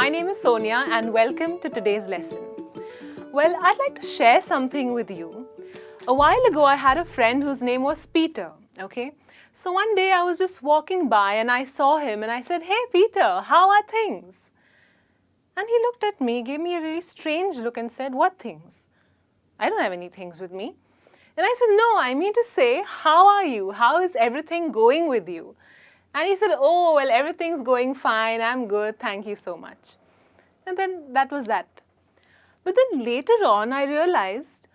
my name is Sonia and welcome to today's lesson. Well, I'd like to share something with you. A while ago, I had a friend whose name was Peter, okay? So one day I was just walking by and I saw him and I said, "Hey Peter, how are things?" And he looked at me, gave me a really strange look and said, "What things? I don't have any things with me." And I said, "No, I mean to say, how are you? How is everything going with you?" And he said, "Oh, well, everything's going fine. I'm good. Thank you so much." And then that was that. But then later on, I realized,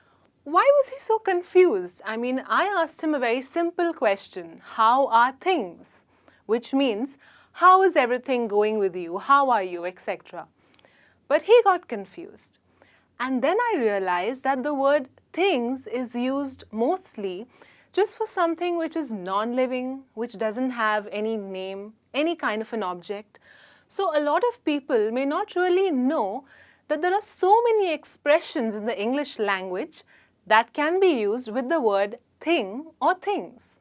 why was he so confused? I mean, I asked him a very simple question, how are things? Which means, how is everything going with you? How are you, etc. But he got confused. And then I realized that the word things is used mostly just for something which is non-living, which doesn't have any name, any kind of an object. So a lot of people may not really know that there are so many expressions in the English language that can be used with the word thing or things.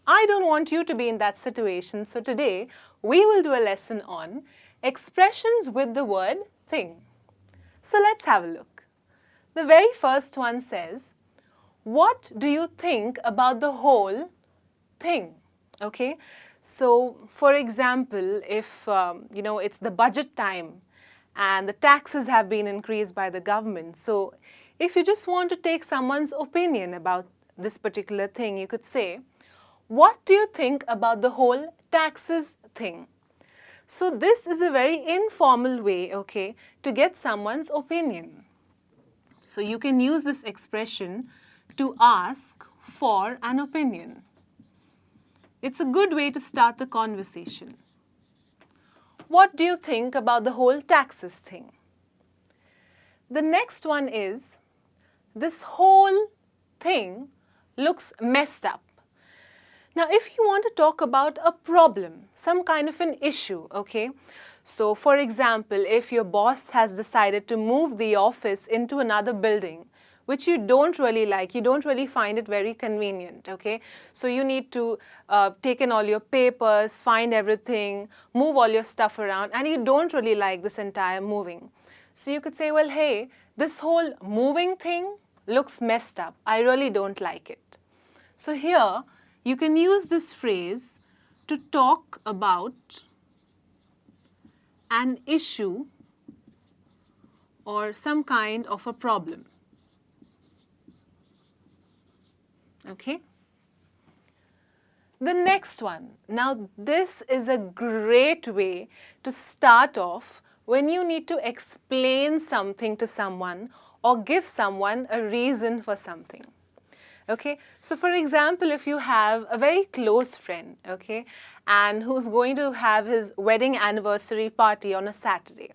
I don't want you to be in that situation, so today we will do a lesson on expressions with the word thing. So let's have a look. The very first one says, "What do you think about the whole thing?" Okay, so for example, if it's the budget time and the taxes have been increased by the government, so if you just want to take someone's opinion about this particular thing, you could say, "What do you think about the whole taxes thing?" So this is a very informal way, okay, to get someone's opinion. So you can use this expression to ask for an opinion. It's a good way to start the conversation. What do you think about the whole taxes thing? The next one is, "This whole thing looks messed up." Now, if you want to talk about a problem, some kind of an issue, okay? So, for example, if your boss has decided to move the office into another building, which you don't really like, you don't really find it very convenient, okay? So you need to take in all your papers, find everything, move all your stuff around, and you don't really like this entire moving. So you could say, well, hey, this whole moving thing looks messed up. I really don't like it. So here, you can use this phrase to talk about an issue or some kind of a problem. Okay? The next one. Now, this is a great way to start off when you need to explain something to someone or give someone a reason for something. Okay, so for example, if you have a very close friend, okay, and who's going to have his wedding anniversary party on a Saturday,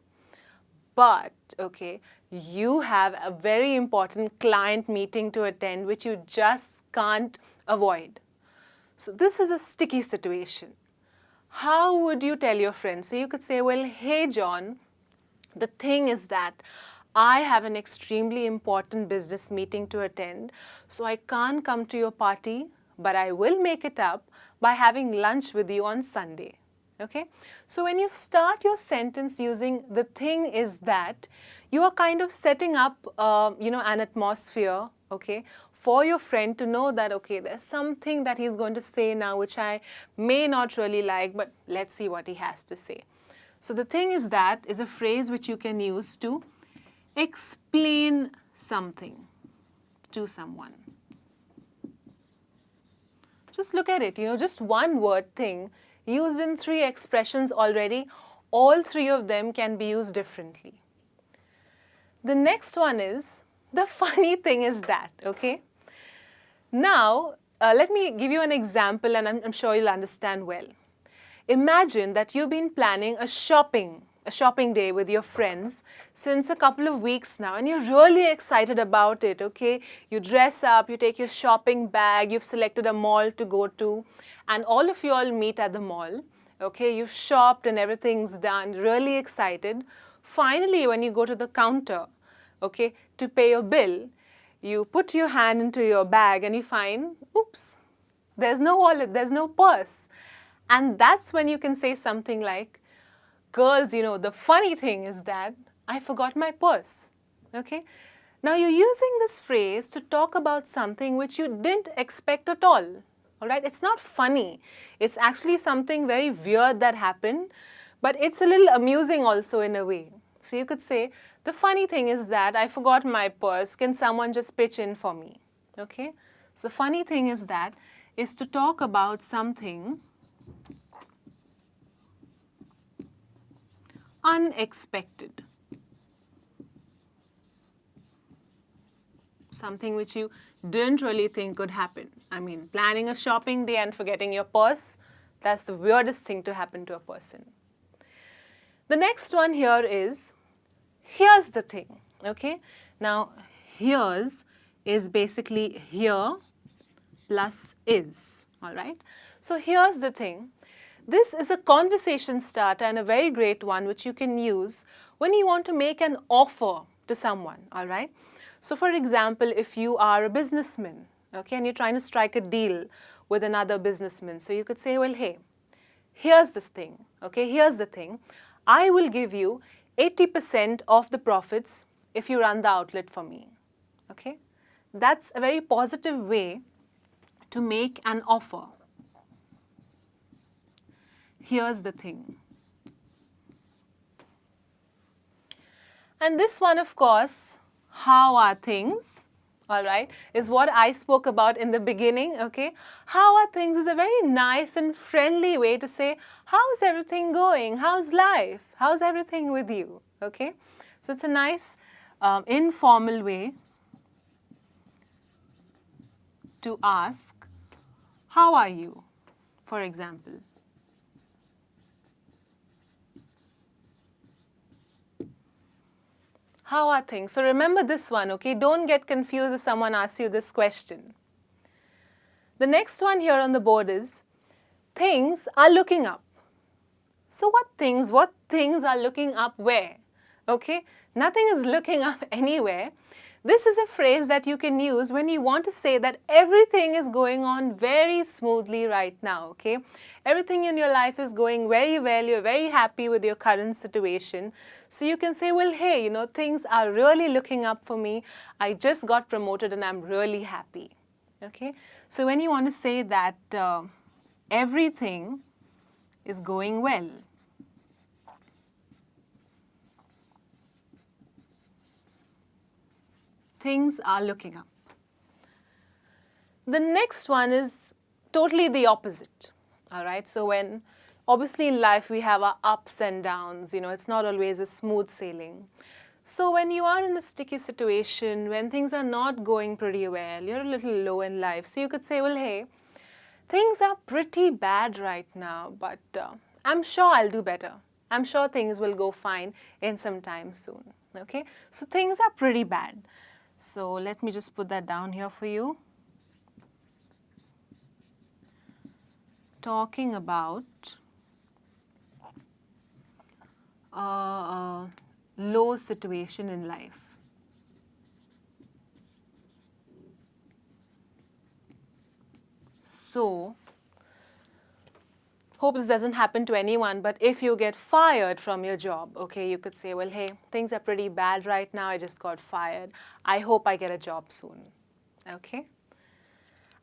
but, okay, you have a very important client meeting to attend which you just can't avoid. So this is a sticky situation. How would you tell your friend? So you could say, well, hey John, the thing is that I have an extremely important business meeting to attend, so I can't come to your party, but I will make it up by having lunch with you on Sunday. Okay? So when you start your sentence using "the thing is that," you are kind of setting up, an atmosphere, okay, for your friend to know that, okay, there's something that he's going to say now which I may not really like, but let's see what he has to say. So the thing is that is a phrase which you can use to explain something to someone. Just look at it, just one word thing used in 3 expressions already. All 3 of them can be used differently. The next one is, the funny thing is that, okay? Now, let me give you an example and I'm sure you'll understand well. Imagine that you've been planning a shopping day with your friends since a couple of weeks now and you're really excited about it, okay? You dress up, you take your shopping bag, you've selected a mall to go to, and all of you all meet at the mall, okay? You've shopped and everything's done, really excited. Finally, when you go to the counter, okay, to pay your bill, you put your hand into your bag and you find, oops, there's no wallet, there's no purse. And that's when you can say something like, girls, the funny thing is that I forgot my purse. Okay? Now you're using this phrase to talk about something which you didn't expect at all. All right? It's not funny. It's actually something very weird that happened, but it's a little amusing also in a way. So you could say, the funny thing is that I forgot my purse. Can someone just pitch in for me? Okay? So the funny thing is that is to talk about something unexpected. Something which you didn't really think could happen. I mean, planning a shopping day and forgetting your purse, that's the weirdest thing to happen to a person. The next one here is, here's the thing, okay? Now, here's is basically here plus is, all right? So here's the thing. This is a conversation starter and a very great one which you can use when you want to make an offer to someone, all right? So for example, if you are a businessman, okay, and you're trying to strike a deal with another businessman, so you could say, well, hey, here's this thing, okay, here's the thing. I will give you 80% of the profits if you run the outlet for me, okay? That's a very positive way to make an offer. Here's the thing. And this one, of course, how are things, all right, is what I spoke about in the beginning, okay? How are things is a very nice and friendly way to say, how's everything going? How's life? How's everything with you, okay? So it's a nice informal way to ask, how are you, for example. How are things? So remember this one, okay? Don't get confused if someone asks you this question. The next one here on the board is, things are looking up. So what things are looking up where? Okay? Nothing is looking up anywhere. This is a phrase that you can use when you want to say that everything is going on very smoothly right now, okay? Everything in your life is going very well, you're very happy with your current situation. So you can say, well, hey, things are really looking up for me. I just got promoted and I'm really happy, okay? So when you want to say that everything is going well, things are looking up. The next one is totally the opposite, all right? So when, obviously in life we have our ups and downs, it's not always a smooth sailing. So when you are in a sticky situation, when things are not going pretty well, you're a little low in life, so you could say, well, hey, things are pretty bad right now, but I'm sure I'll do better. I'm sure things will go fine in some time soon, okay? So things are pretty bad. So let me just put that down here for you. Talking about a low situation in life. So, hope this doesn't happen to anyone, but if you get fired from your job, okay, you could say, well, hey, things are pretty bad right now, I just got fired. I hope I get a job soon, okay?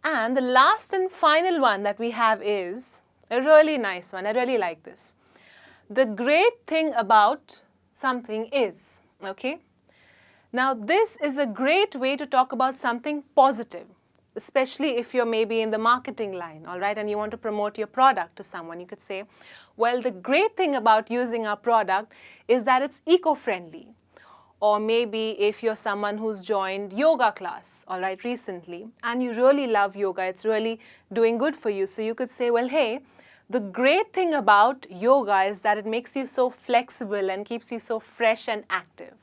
And the last and final one that we have is a really nice one. I really like this. The great thing about something is, okay? Now, this is a great way to talk about something positive, especially if you're maybe in the marketing line, all right, and you want to promote your product to someone. You could say, well, the great thing about using our product is that it's eco-friendly. Or maybe if you're someone who's joined yoga class, all right, recently, and you really love yoga, it's really doing good for you. So you could say, well, hey, the great thing about yoga is that it makes you so flexible and keeps you so fresh and active.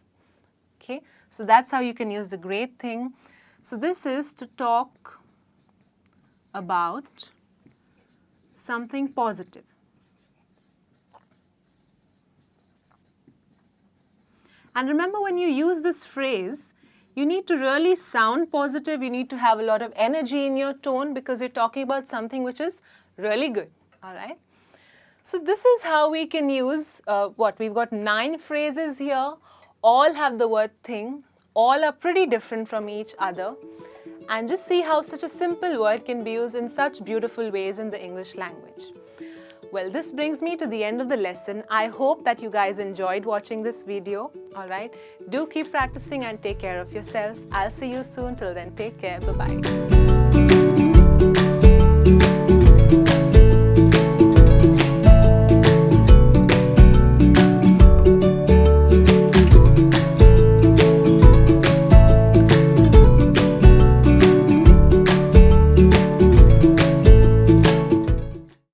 Okay, so that's how you can use the great thing. So this is to talk about something positive. And remember, when you use this phrase, you need to really sound positive. You need to have a lot of energy in your tone because you're talking about something which is really good, all right? So this is how we can use we've got 9 phrases here. All have the word thing. All are pretty different from each other. And just see how such a simple word can be used in such beautiful ways in the English language. Well, this brings me to the end of the lesson. I hope that you guys enjoyed watching this video. Alright, do keep practicing and take care of yourself. I'll see you soon. Till then, take care. Bye-bye.